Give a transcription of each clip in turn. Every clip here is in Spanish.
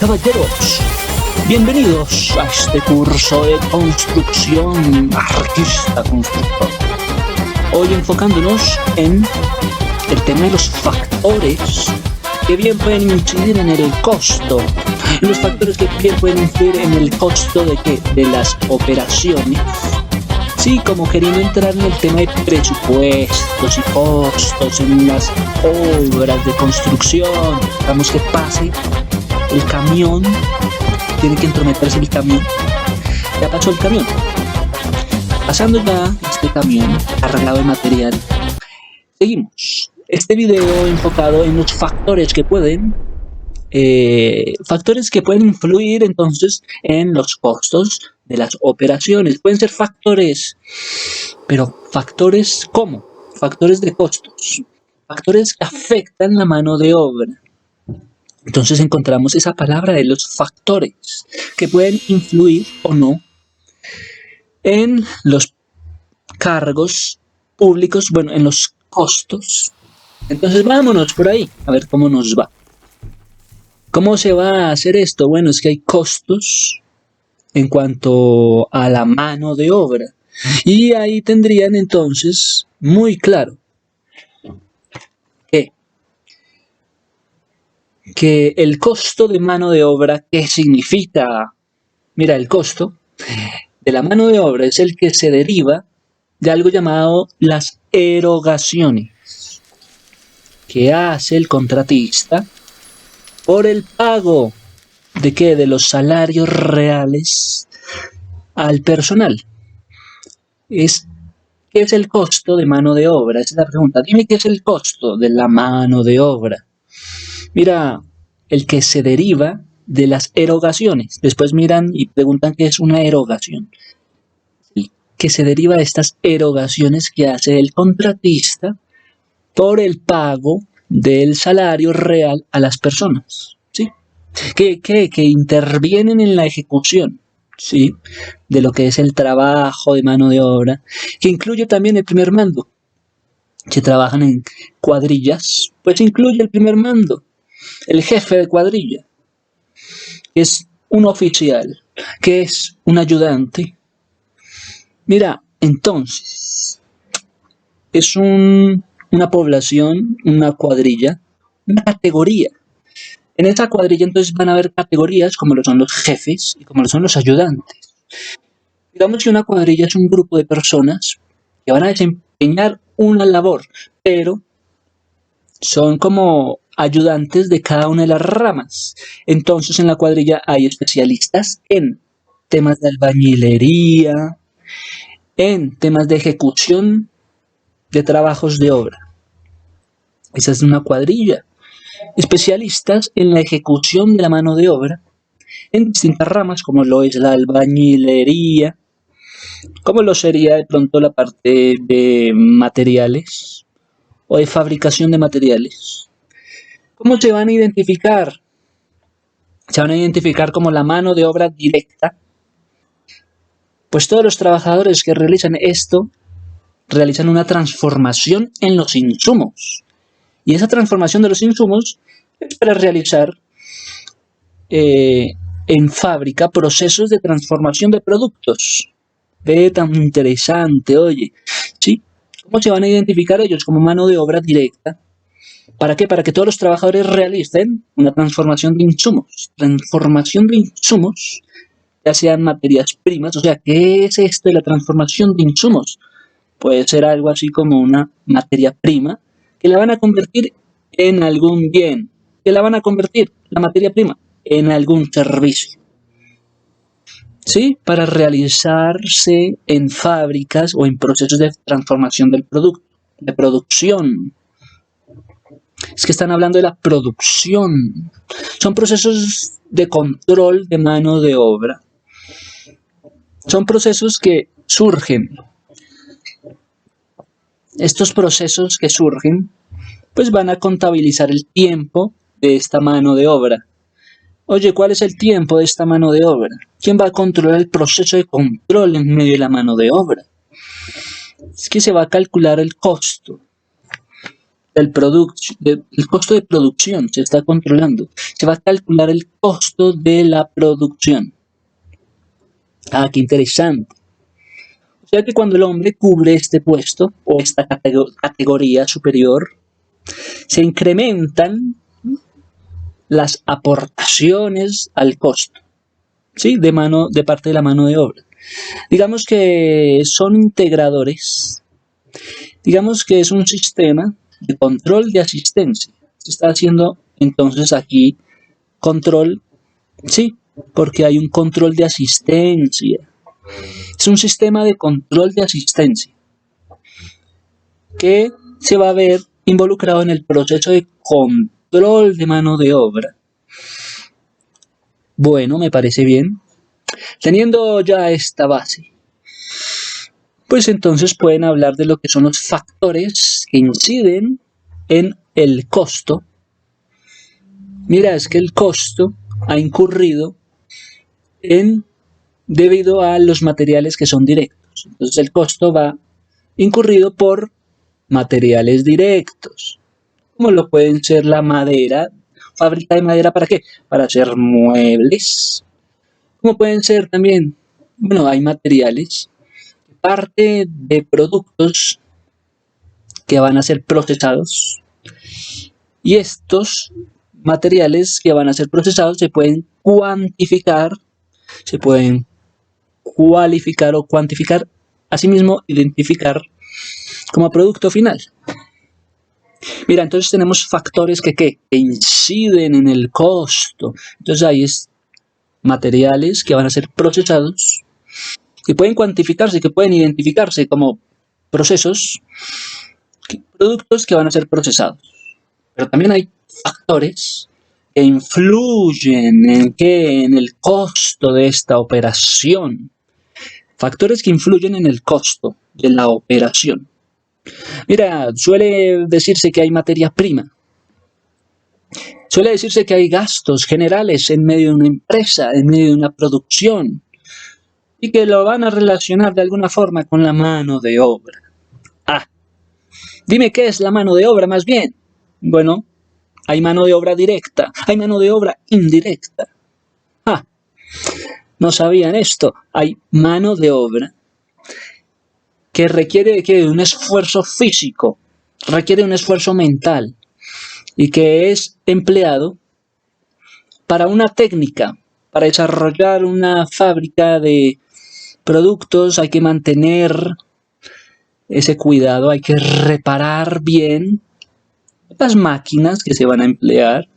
caballeros, bienvenidos a este curso de construcción artista constructor. Hoy enfocándonos en el tema de los factores que bien pueden incidir en el costo. Los factores que bien pueden influir en el costo de las operaciones. Sí, como queriendo entrar en el tema de presupuestos y costos en las obras de construcción. Digamos que pase el camión, tiene que entrometerse el camión. Ya pasó el camión. Pasando ya este camión cargado de material, seguimos. Este video enfocado en los factores que pueden influir entonces en los costos de las operaciones. Pueden ser factores, pero factores ¿cómo? Factores de costos, factores que afectan la mano de obra. Entonces encontramos esa palabra de los factores que pueden influir o no en los cargos públicos, bueno, en los costos. Entonces vámonos por ahí a ver cómo nos va. ¿Cómo se va a hacer esto? Bueno, es que hay costos en cuanto a la mano de obra. Y ahí tendrían entonces muy claro que el costo de mano de obra, ¿qué significa? Mira, el costo de la mano de obra es el que se deriva de algo llamado las erogaciones que hace el contratista por el pago ¿de qué? De los salarios reales al personal. ¿Qué es el costo de mano de obra? Esa es la pregunta. Dime qué es el costo de la mano de obra. Mira, el que se deriva de las erogaciones. Después miran y preguntan qué es una erogación. El que se deriva de estas erogaciones que hace el contratista por el pago del salario real a las personas, ¿sí? Que intervienen en la ejecución, ¿sí? De lo que es el trabajo de mano de obra, que incluye también el primer mando. Si trabajan en cuadrillas, pues incluye el primer mando, el jefe de cuadrilla, que es un oficial, que es un ayudante. Mira, entonces, es una población, una cuadrilla, una categoría. En esa cuadrilla entonces van a haber categorías como lo son los jefes y como lo son los ayudantes. Digamos que una cuadrilla es un grupo de personas que van a desempeñar una labor, pero son como ayudantes de cada una de las ramas. Entonces en la cuadrilla hay especialistas en temas de albañilería, en temas de ejecución de trabajos de obra. Esa es una cuadrilla. Especialistas en la ejecución de la mano de obra en distintas ramas, como lo es la albañilería, como lo sería de pronto la parte de materiales o de fabricación de materiales. ¿Cómo se van a identificar? Se van a identificar como la mano de obra directa. Pues todos los trabajadores que realizan esto realizan una transformación en los insumos. Y esa transformación de los insumos es para realizar en fábrica procesos de transformación de productos. Ve tan interesante, oye. ¿Sí? ¿Cómo se van a identificar ellos como mano de obra directa? ¿Para qué? Para que todos los trabajadores realicen una transformación de insumos. Transformación de insumos, ya sean materias primas. O sea, ¿qué es esto de la transformación de insumos? Puede ser algo así como una materia prima que la van a convertir en algún bien, que la van a convertir, la materia prima, en algún servicio. ¿Sí? Para realizarse en fábricas o en procesos de transformación del producto, de producción. Es que están hablando de la producción. Son procesos de control de mano de obra. Son procesos que surgen. Estos procesos que surgen, pues van a contabilizar el tiempo de esta mano de obra. Oye, ¿cuál es el tiempo de esta mano de obra? ¿Quién va a controlar el proceso de control en medio de la mano de obra? Es que se va a calcular el costo el costo de producción se está controlando. Se va a calcular el costo de la producción. Ah, qué interesante. O sea que cuando el hombre cubre este puesto o esta categoría superior, se incrementan las aportaciones al costo, ¿sí? De parte de la mano de obra. Digamos que son integradores. Digamos que es un sistema de control de asistencia. Se está haciendo entonces aquí control, sí, porque hay un control de asistencia. Es un sistema de control de asistencia que se va a ver involucrado en el proceso de control de mano de obra. Bueno, me parece bien. Teniendo ya esta base, pues entonces pueden hablar de lo que son los factores que inciden en el costo. Mira, es que el costo ha incurrido debido a los materiales que son directos. Entonces el costo va incurrido por materiales directos, como lo pueden ser la madera, fábrica de madera, ¿para qué? Para hacer muebles. Como pueden ser también, bueno, hay materiales, parte de productos que van a ser procesados, y estos materiales que van a ser procesados se pueden cuantificar, se pueden cualificar o cuantificar, asimismo identificar como producto final. Mira, entonces tenemos factores que inciden en el costo. Entonces ahí es materiales que van a ser procesados, que pueden cuantificarse, que pueden identificarse como procesos, productos que van a ser procesados. Pero también hay factores que influyen en el costo de esta operación. Factores que influyen en el costo de la operación. Mira, suele decirse que hay materia prima. Suele decirse que hay gastos generales en medio de una empresa, en medio de una producción, y que lo van a relacionar de alguna forma con la mano de obra. Ah, dime qué es la mano de obra más bien. Bueno, hay mano de obra directa, hay mano de obra indirecta. Ah, no sabían esto. Hay mano de obra que requiere de un esfuerzo físico, requiere un esfuerzo mental y que es empleado para una técnica, para desarrollar una fábrica de productos. Hay que mantener ese cuidado, hay que reparar bien las máquinas que se van a emplear.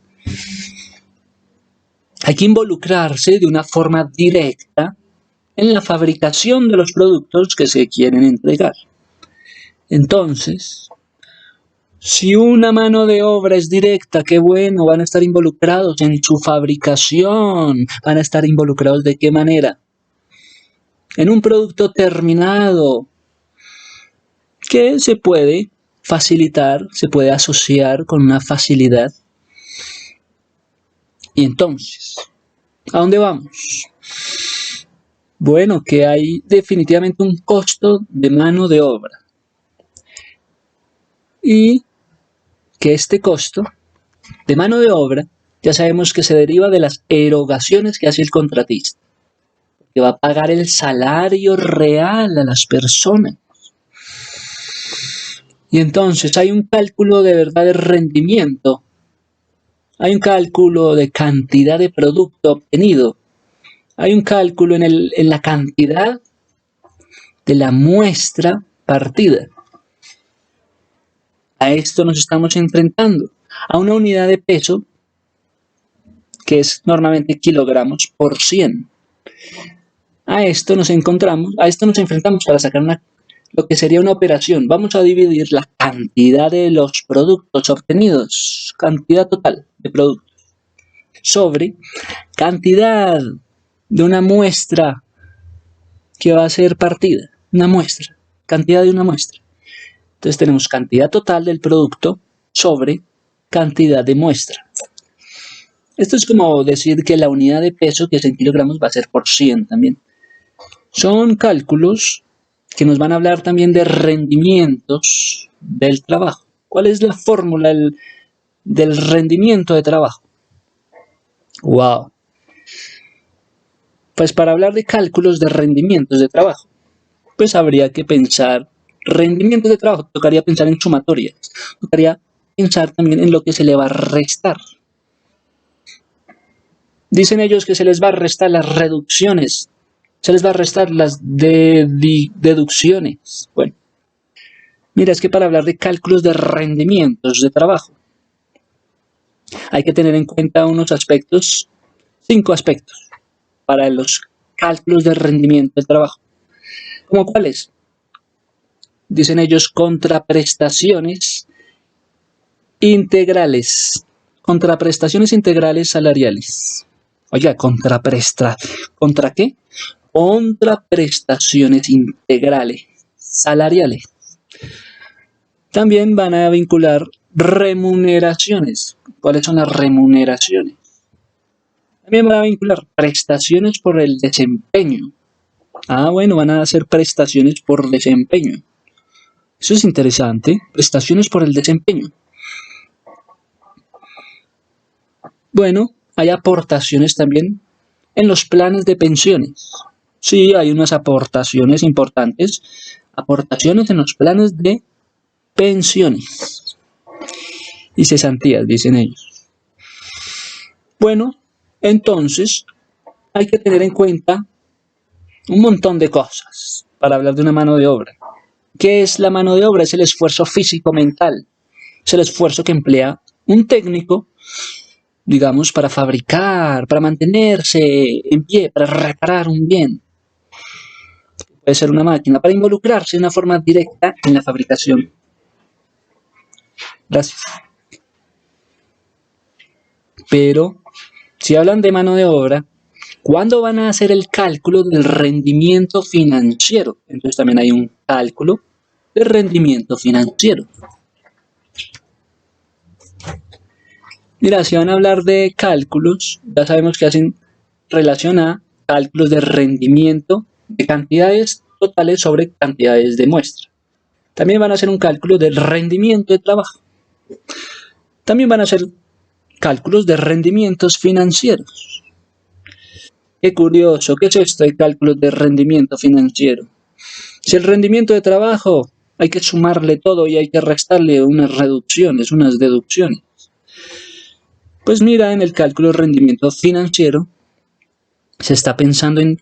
Hay que involucrarse de una forma directa en la fabricación de los productos que se quieren entregar. Entonces, si una mano de obra es directa, qué bueno, van a estar involucrados en su fabricación. ¿Van a estar involucrados de qué manera? En un producto terminado que se puede facilitar, se puede asociar con una facilidad. Y entonces, ¿a dónde vamos? Bueno, que hay definitivamente un costo de mano de obra. Y que este costo de mano de obra ya sabemos que se deriva de las erogaciones que hace el contratista, que va a pagar el salario real a las personas. Y entonces hay un cálculo de verdad de rendimiento, hay un cálculo de cantidad de producto obtenido, hay un cálculo en la cantidad de la muestra partida. A esto nos estamos enfrentando, a una unidad de peso que es normalmente kilogramos por 100. A esto nos enfrentamos para sacar lo que sería una operación. Vamos a dividir la cantidad de los productos obtenidos, cantidad total de productos, sobre cantidad de una muestra que va a ser partida, una muestra, cantidad de una muestra. Entonces tenemos cantidad total del producto sobre cantidad de muestra. Esto es como decir que la unidad de peso, que es en kilogramos, va a ser por 100 también. Son cálculos que nos van a hablar también de rendimientos del trabajo. ¿Cuál es la fórmula del rendimiento de trabajo? ¡Wow! Pues para hablar de cálculos de rendimientos de trabajo, pues habría que pensar rendimientos de trabajo, tocaría pensar en sumatorias, tocaría pensar también en lo que se le va a restar. Dicen ellos que se les va a restar las reducciones, se les va a restar las deducciones. Bueno, mira, es que para hablar de cálculos de rendimientos de trabajo, hay que tener en cuenta unos aspectos, 5 aspectos, para los cálculos de rendimiento del trabajo. ¿Cómo cuáles? Dicen ellos contraprestaciones integrales. Contraprestaciones integrales salariales. Oiga, ¿contra qué? Contraprestaciones integrales salariales. También van a vincular remuneraciones. ¿Cuáles son las remuneraciones? También van a vincular prestaciones por el desempeño. Bueno, van a hacer prestaciones por desempeño. Eso es interesante, prestaciones por el desempeño. Bueno, hay aportaciones también en los planes de pensiones. Sí, hay unas aportaciones importantes, aportaciones en los planes de pensiones y cesantías, dicen ellos. Bueno, entonces hay que tener en cuenta un montón de cosas para hablar de una mano de obra. ¿Qué es la mano de obra? Es el esfuerzo físico-mental. Es el esfuerzo que emplea un técnico, digamos, para fabricar, para mantenerse en pie, para reparar un bien. Puede ser una máquina, para involucrarse de una forma directa en la fabricación. Gracias. Pero, si hablan de mano de obra, ¿cuándo van a hacer el cálculo del rendimiento financiero? Entonces también hay un cálculo de rendimiento financiero. Mira, si van a hablar de cálculos, ya sabemos que hacen relación a cálculos de rendimiento de cantidades totales sobre cantidades de muestra. También van a hacer un cálculo del rendimiento de trabajo. También van a hacer cálculos de rendimientos financieros. Qué curioso, ¿qué es esto de cálculos de rendimiento financiero? Si el rendimiento de trabajo hay que sumarle todo y hay que restarle unas reducciones, unas deducciones. Pues mira, en el cálculo de rendimiento financiero se está pensando en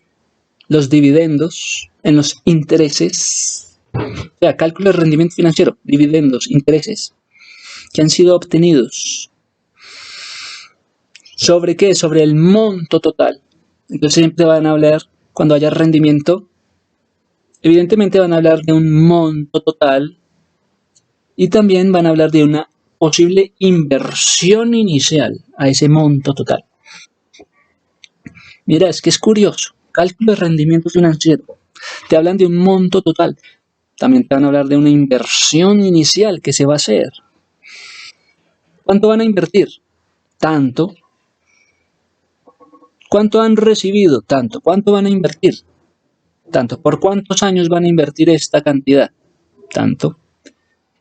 los dividendos, en los intereses. O sea, cálculo de rendimiento financiero, dividendos, intereses, que han sido obtenidos. ¿Sobre qué? Sobre el monto total. Entonces siempre van a hablar, cuando haya rendimiento, evidentemente van a hablar de un monto total y también van a hablar de una posible inversión inicial a ese monto total. Mira, es que es curioso. Cálculo de rendimiento financiero. Te hablan de un monto total. También te van a hablar de una inversión inicial que se va a hacer. ¿Cuánto van a invertir? Tanto. ¿Cuánto han recibido? Tanto. ¿Cuánto van a invertir? Tanto. ¿Por cuántos años van a invertir esta cantidad? Tanto.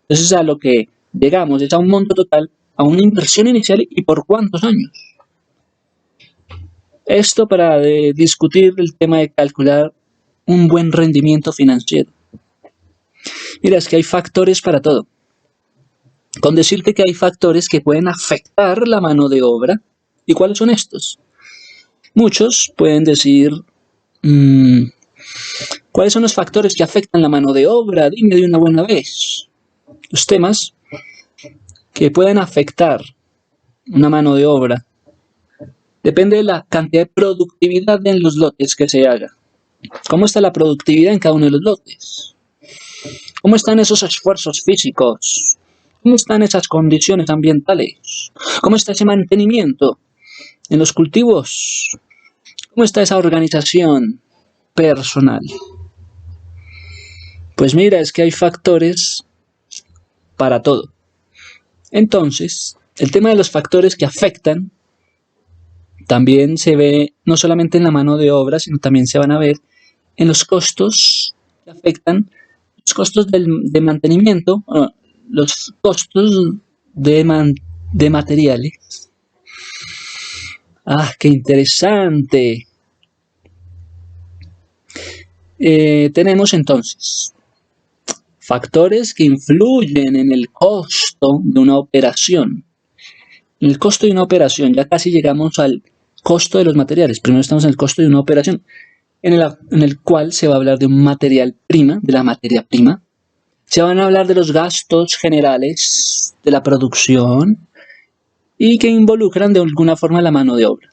Entonces a lo que llegamos es a un monto total, a una inversión inicial y por cuántos años. Esto para discutir el tema de calcular un buen rendimiento financiero. Mira, es que hay factores para todo. Con decirte que hay factores que pueden afectar la mano de obra. ¿Y cuáles son estos? Muchos pueden decir, ¿cuáles son los factores que afectan la mano de obra? Dime de una buena vez. Los temas que pueden afectar una mano de obra depende de la cantidad de productividad en los lotes que se haga. ¿Cómo está la productividad en cada uno de los lotes? ¿Cómo están esos esfuerzos físicos? ¿Cómo están esas condiciones ambientales? ¿Cómo está ese mantenimiento en los cultivos? ¿Cómo está esa organización personal? Pues mira, es que hay factores para todo. Entonces, el tema de los factores que afectan también se ve no solamente en la mano de obra, sino también se van a ver en los costos que afectan, los costos de mantenimiento, los costos de materiales. ¡Ah, qué interesante! Tenemos entonces factores que influyen en el costo de una operación. En el costo de una operación, ya casi llegamos al costo de los materiales. Primero estamos en el costo de una operación, en el cual se va a hablar de un material prima, de la materia prima. Se van a hablar de los gastos generales de la producción y que involucran de alguna forma la mano de obra.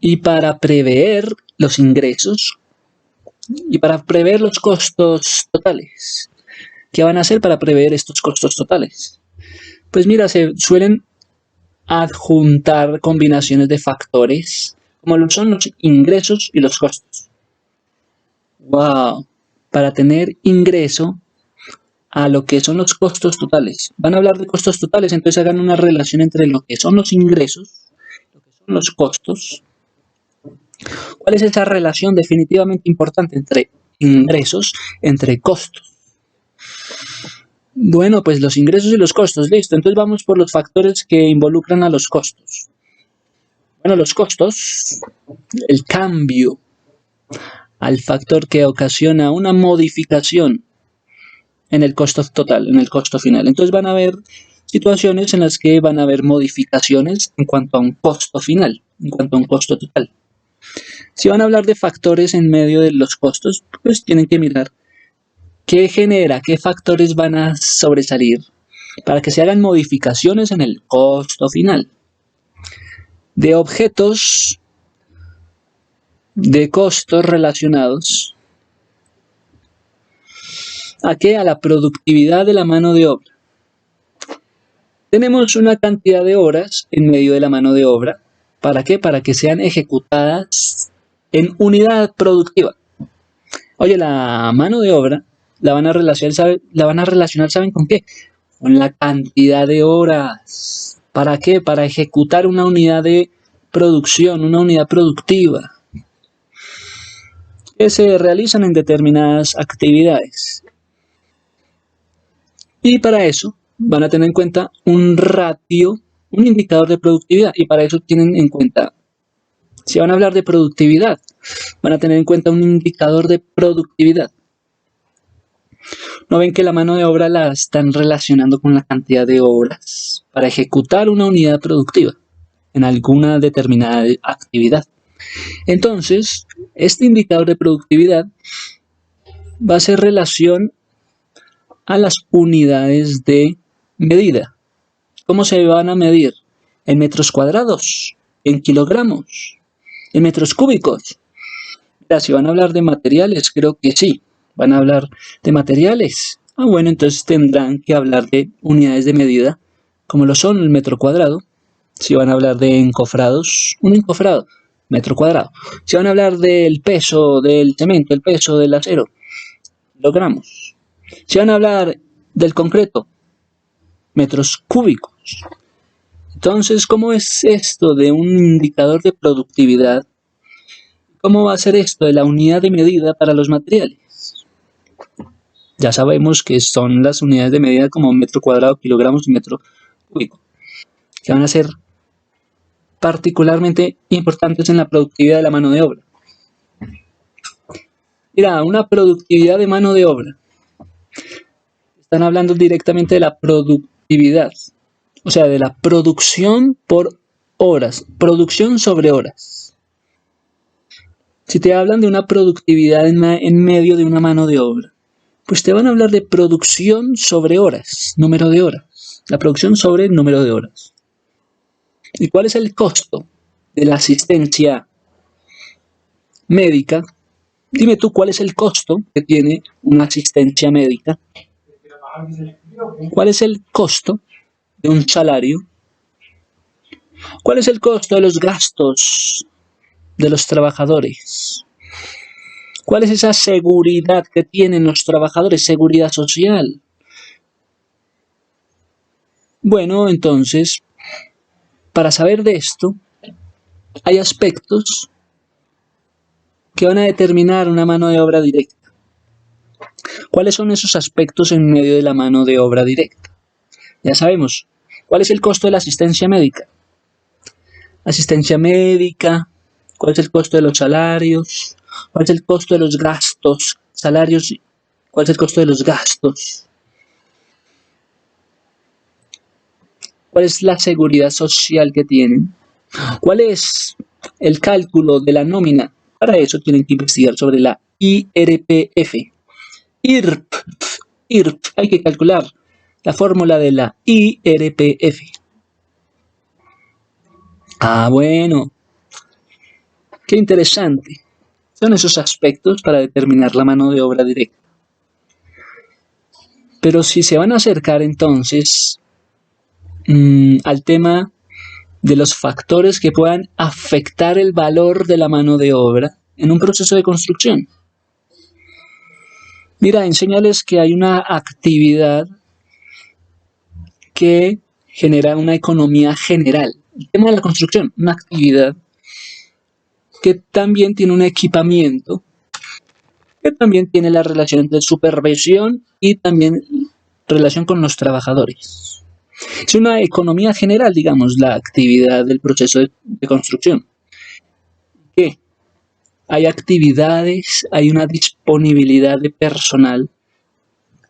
Y para prever los ingresos y para prever los costos totales. ¿Qué van a hacer para prever estos costos totales? Pues mira, se suelen adjuntar combinaciones de factores, como lo son los ingresos y los costos. ¡Wow! Para tener ingreso a lo que son los costos totales. Van a hablar de costos totales, entonces hagan una relación entre lo que son los ingresos, lo que son los costos. ¿Cuál es esa relación definitivamente importante entre ingresos, entre costos? Bueno, pues los ingresos y los costos, listo. Entonces vamos por los factores que involucran a los costos. Bueno, los costos, el cambio al factor que ocasiona una modificación en el costo total, en el costo final. Entonces van a haber situaciones en las que van a haber modificaciones en cuanto a un costo final, en cuanto a un costo total. Si van a hablar de factores en medio de los costos, pues tienen que mirar qué genera, qué factores van a sobresalir para que se hagan modificaciones en el costo final. De objetos de costos relacionados ¿a qué? A la productividad de la mano de obra. Tenemos una cantidad de horas en medio de la mano de obra. ¿Para qué? Para que sean ejecutadas en unidad productiva. Oye, la mano de obra la van a relacionar, ¿saben con qué? Con la cantidad de horas. ¿Para qué? Para ejecutar una unidad de producción, una unidad productiva, que se realizan en determinadas actividades. Y para eso van a tener en cuenta un ratio, un indicador de productividad. Y para eso tienen en cuenta, si van a hablar de productividad, van a tener en cuenta un indicador de productividad. ¿No ven que la mano de obra la están relacionando con la cantidad de horas para ejecutar una unidad productiva en alguna determinada actividad? Entonces, este indicador de productividad va a hacer relación a las unidades de medida. ¿Cómo se van a medir? ¿En metros cuadrados? ¿En kilogramos? ¿En metros cúbicos? Mira, si van a hablar de materiales, creo que sí. ¿Van a hablar de materiales? Ah, bueno, entonces tendrán que hablar de unidades de medida, como lo son el metro cuadrado. Si van a hablar de encofrados, un encofrado, metro cuadrado. Si van a hablar del peso del cemento, el peso del acero, kilogramos. Si van a hablar del concreto, metros cúbicos. Entonces, ¿cómo es esto de un indicador de productividad? ¿Cómo va a ser esto de la unidad de medida para los materiales? Ya sabemos que son las unidades de medida como metro cuadrado, kilogramos y metro cúbico, que van a ser particularmente importantes en la productividad de la mano de obra. Mira, una productividad de mano de obra. Están hablando directamente de la productividad, o sea, de la producción por horas, producción sobre horas. Si te hablan de una productividad en medio de una mano de obra, pues te van a hablar de producción sobre horas, número de horas, la producción sobre el número de horas. ¿Y cuál es el costo de la asistencia médica? Dime tú, ¿cuál es el costo que tiene una asistencia médica? ¿Cuál es el costo de un salario? ¿Cuál es el costo de los gastos de los trabajadores? ¿Cuál es esa seguridad que tienen los trabajadores? Seguridad social. Bueno, entonces, para saber de esto, hay aspectos que van a determinar una mano de obra directa. ¿Cuáles son esos aspectos en medio de la mano de obra directa? Ya sabemos, ¿cuál es el costo de la asistencia médica? Asistencia médica, ¿cuál es el costo de los salarios? ¿Cuál es el costo de los gastos? Salarios, ¿cuál es el costo de los gastos? ¿Cuál es la seguridad social que tienen? ¿Cuál es el cálculo de la nómina? Para eso tienen que investigar sobre la IRPF. IRP, hay que calcular la fórmula de la IRPF. Ah, bueno, qué interesante. Son esos aspectos para determinar la mano de obra directa. Pero si se van a acercar entonces al tema de los factores que puedan afectar el valor de la mano de obra en un proceso de construcción. Mira, enséñales que hay una actividad que genera una economía general. El tema de la construcción, una actividad que también tiene un equipamiento, que también tiene la relación entre supervisión y también relación con los trabajadores. Es una economía general, digamos, la actividad del proceso de construcción. ¿Qué? Hay actividades, hay una disponibilidad de personal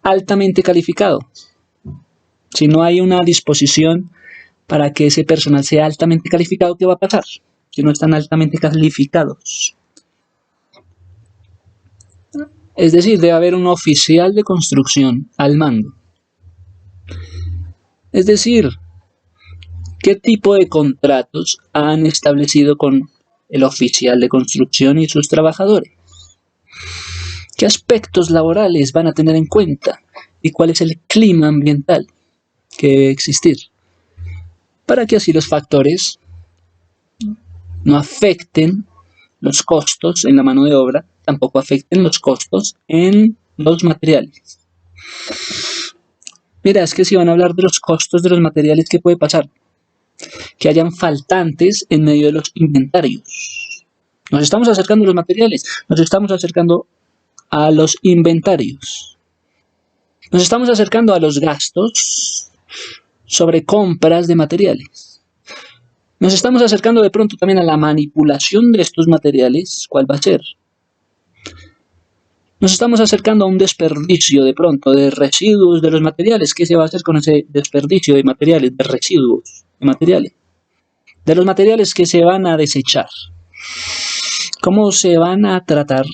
altamente calificado. Si no hay una disposición para que ese personal sea altamente calificado, ¿qué va a pasar? Si no están altamente calificados. Es decir, debe haber un oficial de construcción al mando. Es decir, ¿qué tipo de contratos han establecido con el oficial de construcción y sus trabajadores? ¿Qué aspectos laborales van a tener en cuenta? ¿Y cuál es el clima ambiental que debe existir? Para que así los factores no afecten los costos en la mano de obra, tampoco afecten los costos en los materiales. Mira, es que si van a hablar de los costos de los materiales, ¿qué puede pasar? Que hayan faltantes en medio de los inventarios. Nos estamos acercando a los materiales, nos estamos acercando a los inventarios. Nos estamos acercando a los gastos sobre compras de materiales. Nos estamos acercando de pronto también a la manipulación de estos materiales. ¿Cuál va a ser? Nos estamos acercando a un desperdicio de pronto de residuos de los materiales. ¿Qué se va a hacer con ese desperdicio de materiales, de residuos de materiales? De los materiales que se van a desechar. ¿Cómo se van a tratar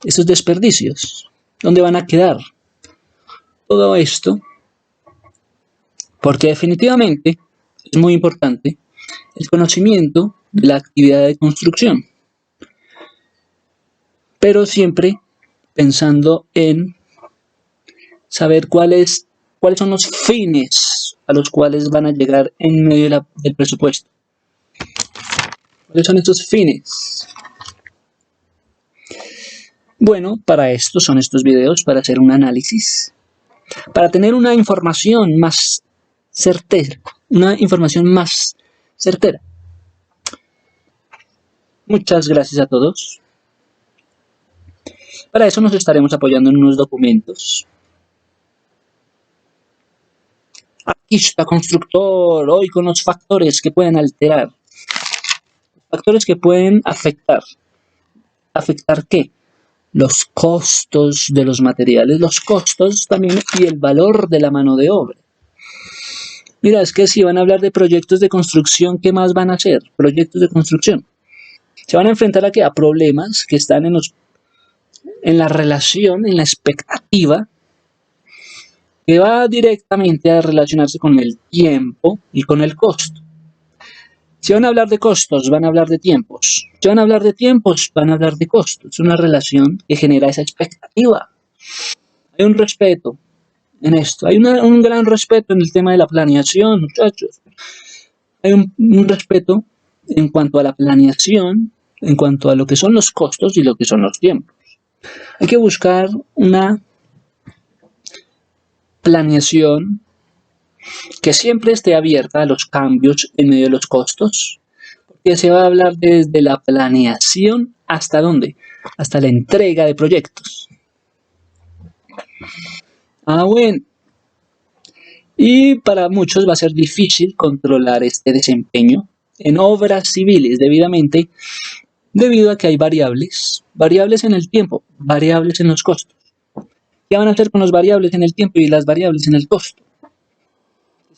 estos desperdicios? ¿Dónde van a quedar? Todo esto, porque definitivamente es muy importante el conocimiento de la actividad de construcción, pero siempre pensando en saber cuáles son los fines a los cuales van a llegar en medio del presupuesto. ¿Cuáles son estos fines? Bueno, para esto son estos videos, para hacer un análisis, para tener una información más certera, Muchas gracias a todos. Para eso nos estaremos apoyando en unos documentos. Aquí está constructor, hoy con los factores que pueden alterar. Factores que pueden afectar. ¿Afectar qué? Los costos de los materiales, los costos también y el valor de la mano de obra. Mira, es que si van a hablar de proyectos de construcción, ¿qué más van a hacer? Proyectos de construcción. Se van a enfrentar a problemas que están en la relación, en la expectativa, que va directamente a relacionarse con el tiempo y con el costo. Si van a hablar de costos, van a hablar de tiempos. Si van a hablar de tiempos, van a hablar de costos. Es una relación que genera esa expectativa. Hay un respeto en esto. Hay un gran respeto en el tema de la planeación, muchachos. Hay un respeto en cuanto a la planeación, en cuanto a lo que son los costos y lo que son los tiempos. Hay que buscar una planeación que siempre esté abierta a los cambios en medio de los costos, porque se va a hablar desde la planeación hasta ¿dónde? Hasta la entrega de proyectos. Ah, bueno. Y para muchos va a ser difícil controlar este desempeño en obras civiles debidamente, debido a que hay variables en el tiempo, variables en los costos. ¿Qué van a hacer con las variables en el tiempo y las variables en el costo?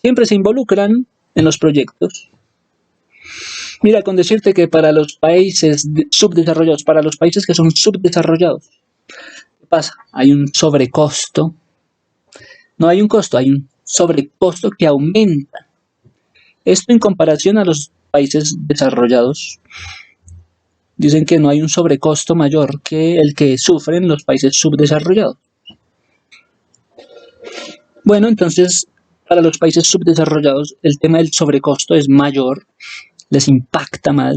Siempre se involucran en los proyectos. Mira, con decirte que para los países subdesarrollados, para los países que son subdesarrollados, ¿qué pasa? Hay un sobrecosto. No hay un costo, hay un sobrecosto que aumenta. Esto en comparación a los países desarrollados. Dicen que no hay un sobrecosto mayor que el que sufren los países subdesarrollados. Bueno, entonces, para los países subdesarrollados, el tema del sobrecosto es mayor, les impacta más,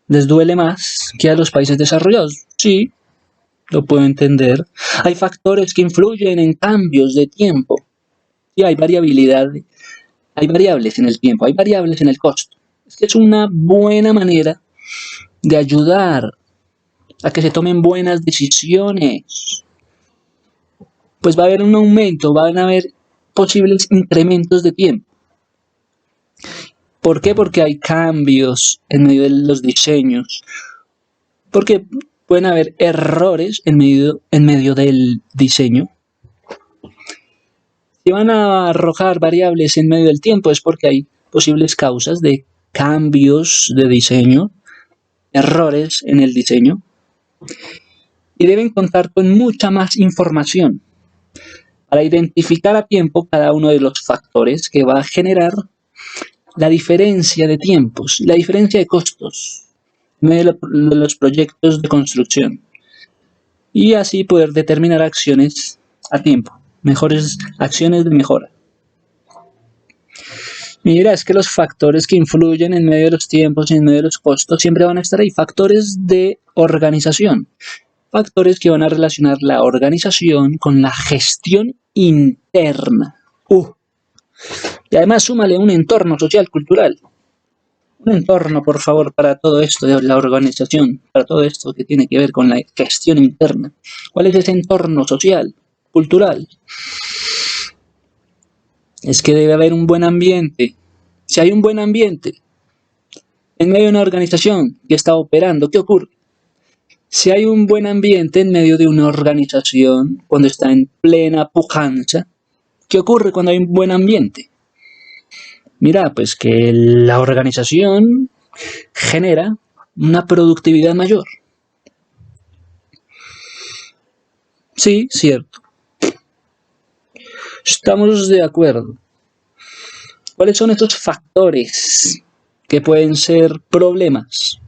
les duele más que a los países desarrollados. Sí, lo puedo entender. Hay factores que influyen en cambios de tiempo. Sí, hay variabilidad, hay variables en el tiempo, hay variables en el costo. Es que es una buena manera de ayudar a que se tomen buenas decisiones. Pues va a haber un aumento, van a haber posibles incrementos de tiempo. ¿Por qué? Porque hay cambios en medio de los diseños. Porque pueden haber errores en medio del diseño. Si van a arrojar variables en medio del tiempo es porque hay posibles causas de cambios de diseño, errores en el diseño, y deben contar con mucha más información para identificar a tiempo cada uno de los factores que va a generar la diferencia de tiempos, la diferencia de costos en medio de los proyectos de construcción, y así poder determinar acciones a tiempo, mejores acciones de mejora. Mira, es que los factores que influyen en medio de los tiempos y en medio de los costos siempre van a estar ahí. Factores de organización. Factores que van a relacionar la organización con la gestión interna. Y además súmale un entorno social, cultural. Un entorno, por favor, para todo esto de la organización, para todo esto que tiene que ver con la gestión interna. ¿Cuál es ese entorno social, cultural? Es que debe haber un buen ambiente. Si hay un buen ambiente en medio de una organización que está operando, ¿qué ocurre? Si hay un buen ambiente en medio de una organización cuando está en plena pujanza, ¿qué ocurre cuando hay un buen ambiente? Mira, pues que la organización genera una productividad mayor. Sí, cierto. Estamos de acuerdo. ¿Cuáles son estos factores que pueden ser problemas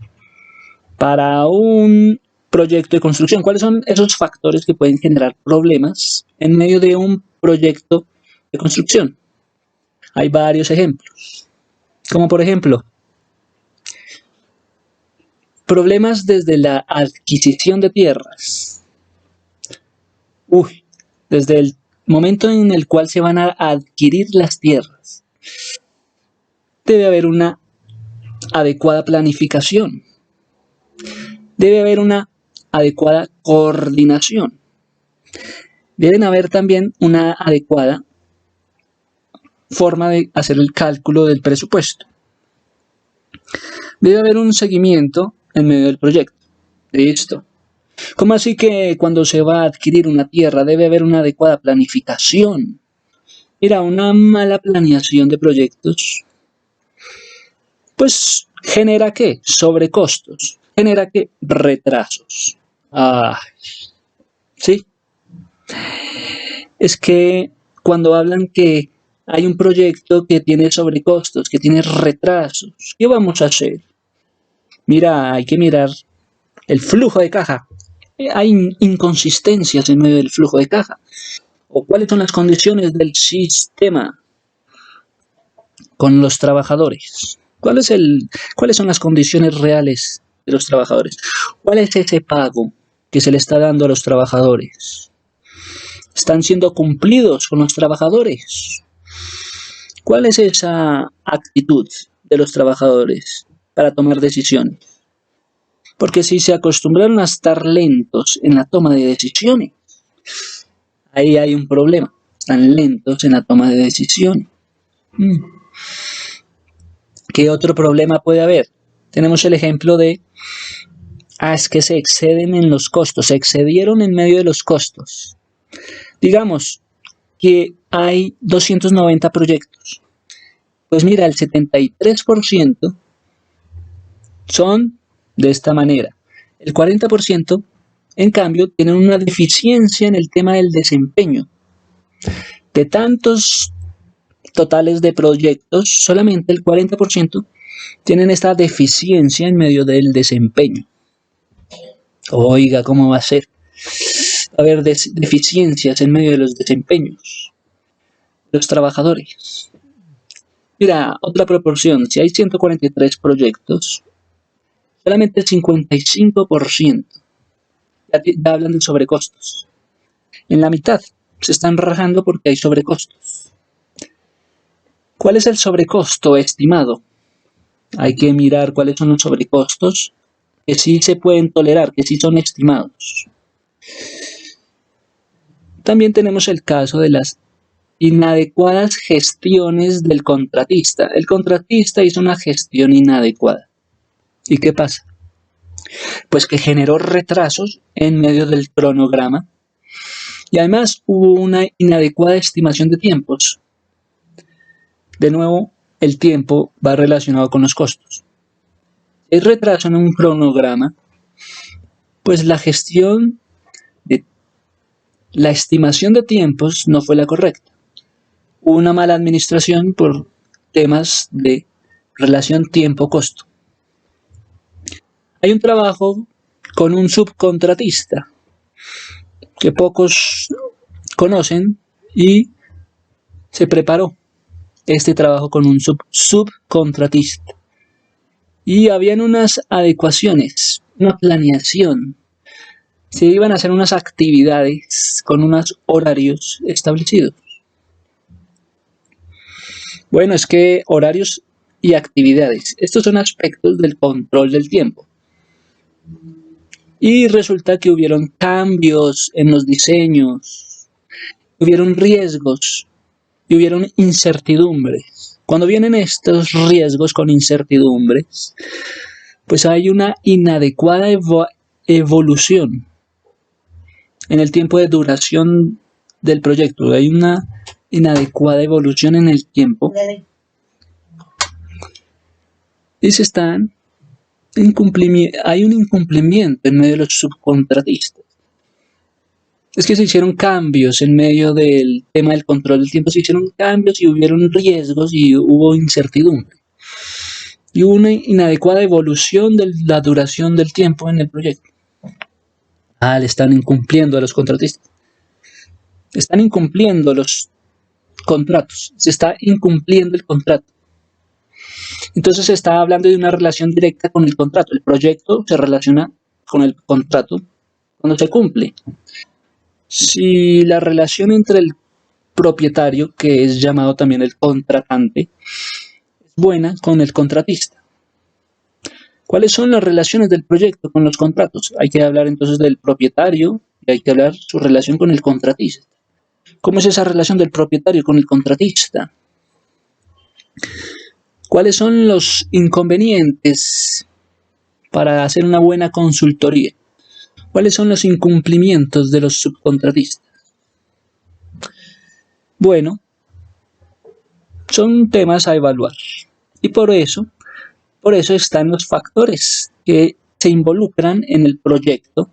para un proyecto de construcción? ¿Cuáles son esos factores que pueden generar problemas en medio de un proyecto de construcción? Hay varios ejemplos, como por ejemplo, problemas desde la adquisición de tierras. Desde el momento en el cual se van a adquirir las tierras, debe haber una adecuada planificación, debe haber una adecuada coordinación, deben haber también una adecuada forma de hacer el cálculo del presupuesto. Debe haber un seguimiento en medio del proyecto. Listo. ¿Cómo así que cuando se va a adquirir una tierra debe haber una adecuada planificación? Mira, una mala planeación de proyectos, pues genera ¿qué? Sobrecostos. Genera ¿qué? Retrasos. Sí. Es que cuando hablan que hay un proyecto que tiene sobrecostos, que tiene retrasos, ¿qué vamos a hacer? Mira, hay que mirar el flujo de caja. Hay inconsistencias en medio del flujo de caja. ¿O cuáles son las condiciones del sistema con los trabajadores? ¿Cuáles son las condiciones reales de los trabajadores? ¿Cuál es ese pago que se le está dando a los trabajadores? ¿Están siendo cumplidos con los trabajadores? ¿Cuál es esa actitud de los trabajadores para tomar decisiones? Porque si se acostumbraron a estar lentos en la toma de decisiones, Ahí hay un problema. Están lentos en la toma de decisiones. Mm. ¿Qué otro problema puede haber? Tenemos el ejemplo de, es que se exceden en los costos, se excedieron en medio de los costos. Digamos que hay 290 proyectos. Pues mira, el 73% son de esta manera. El 40%, en cambio, tienen una deficiencia en el tema del desempeño. De tantos totales de proyectos, solamente el 40% tienen esta deficiencia en medio del desempeño. Oiga, ¿cómo va a ser? Va a haber deficiencias en medio de los desempeños de los trabajadores. Mira, otra proporción, si hay 143 proyectos, solamente el 55% ya hablan de sobrecostos. En la mitad se están rajando porque hay sobrecostos. ¿Cuál es el sobrecosto estimado? Hay que mirar cuáles son los sobrecostos que sí se pueden tolerar, que sí son estimados. También tenemos el caso de las inadecuadas gestiones del contratista. El contratista hizo una gestión inadecuada. ¿Y qué pasa? Pues que generó retrasos en medio del cronograma y además hubo una inadecuada estimación de tiempos. De nuevo, el tiempo va relacionado con los costos. Si hay retraso en un cronograma, pues la estimación de tiempos no fue la correcta. Hubo una mala administración por temas de relación tiempo-costo. Hay un trabajo con un subcontratista que pocos conocen y se preparó este trabajo con un subcontratista. Y habían unas adecuaciones, una planeación. Se iban a hacer unas actividades con unos horarios establecidos. Bueno, es que horarios y actividades, estos son aspectos del control del tiempo. Y resulta que hubieron cambios en los diseños, hubieron riesgos y hubieron incertidumbres. Cuando vienen estos riesgos con incertidumbres, pues hay una inadecuada evolución en el tiempo de duración del proyecto. Hay una inadecuada evolución en el tiempo. Y hay un incumplimiento en medio de los subcontratistas. Es que se hicieron cambios en medio del tema del control del tiempo, se hicieron cambios y hubieron riesgos y hubo incertidumbre. Y hubo una inadecuada evolución de la duración del tiempo en el proyecto. Le están incumpliendo a los contratistas. Están incumpliendo los contratos. Se está incumpliendo el contrato. Entonces se está hablando de una relación directa con el contrato. El proyecto se relaciona con el contrato cuando se cumple. Si la relación entre el propietario, que es llamado también el contratante, es buena con el contratista. ¿Cuáles son las relaciones del proyecto con los contratos? Hay que hablar entonces del propietario y hay que hablar su relación con el contratista. ¿Cómo es esa relación del propietario con el contratista? ¿Cuáles son los inconvenientes para hacer una buena consultoría? ¿Cuáles son los incumplimientos de los subcontratistas? Bueno, son temas a evaluar. Y por eso están los factores que se involucran en el proyecto.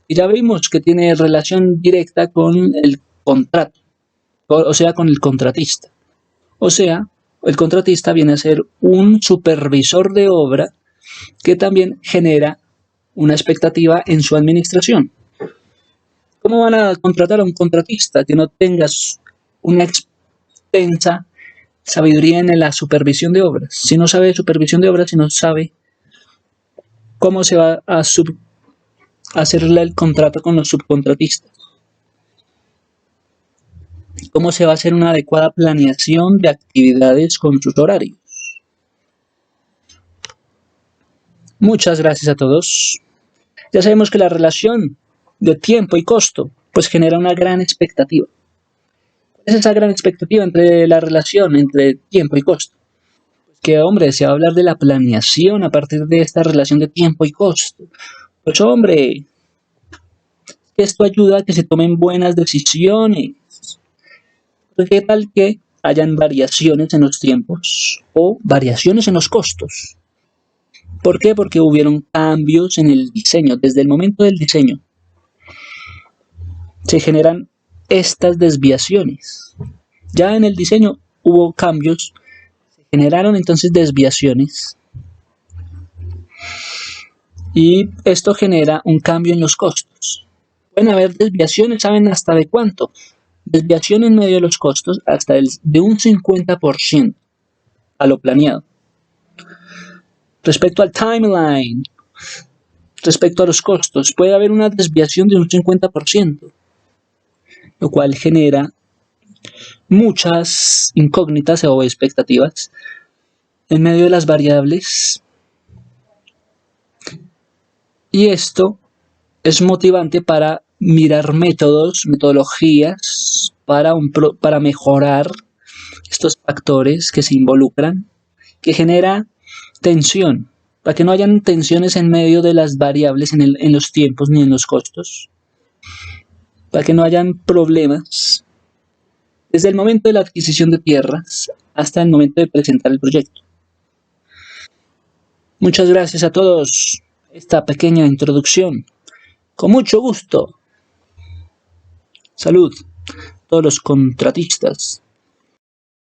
Y ya vimos que tiene relación directa con el contrato, o sea, con el contratista. O sea, el contratista viene a ser un supervisor de obra que también genera una expectativa en su administración. ¿Cómo van a contratar a un contratista que no tenga una extensa sabiduría en la supervisión de obras? Si no sabe de supervisión de obras, si no sabe cómo se va a hacerle el contrato con los subcontratistas, cómo se va a hacer una adecuada planeación de actividades con sus horarios. Muchas gracias a todos. Ya sabemos que la relación de tiempo y costo pues genera una gran expectativa. ¿Cuál es esa gran expectativa entre la relación entre tiempo y costo? Que hombre, se va a hablar de la planeación a partir de esta relación de tiempo y costo. Pues hombre, esto ayuda a que se tomen buenas decisiones. ¿Qué tal que hayan variaciones en los tiempos o variaciones en los costos? ¿Por qué? Porque hubieron cambios en el diseño. Desde el momento del diseño se generan estas desviaciones. Ya en el diseño hubo cambios, se generaron entonces desviaciones y esto genera un cambio en los costos. Pueden haber desviaciones, ¿saben hasta de cuánto? Desviación en medio de los costos hasta de un 50% a lo planeado. Respecto al timeline, respecto a los costos, puede haber una desviación de un 50%, lo cual genera muchas incógnitas o expectativas en medio de las variables. Y esto es motivante para mirar métodos, metodologías para mejorar estos factores que se involucran, que genera tensión, para que no hayan tensiones en medio de las variables en los tiempos ni en los costos, para que no hayan problemas desde el momento de la adquisición de tierras hasta el momento de presentar el proyecto. Muchas gracias a todos esta pequeña introducción. Con mucho gusto. Salud, todos los contratistas.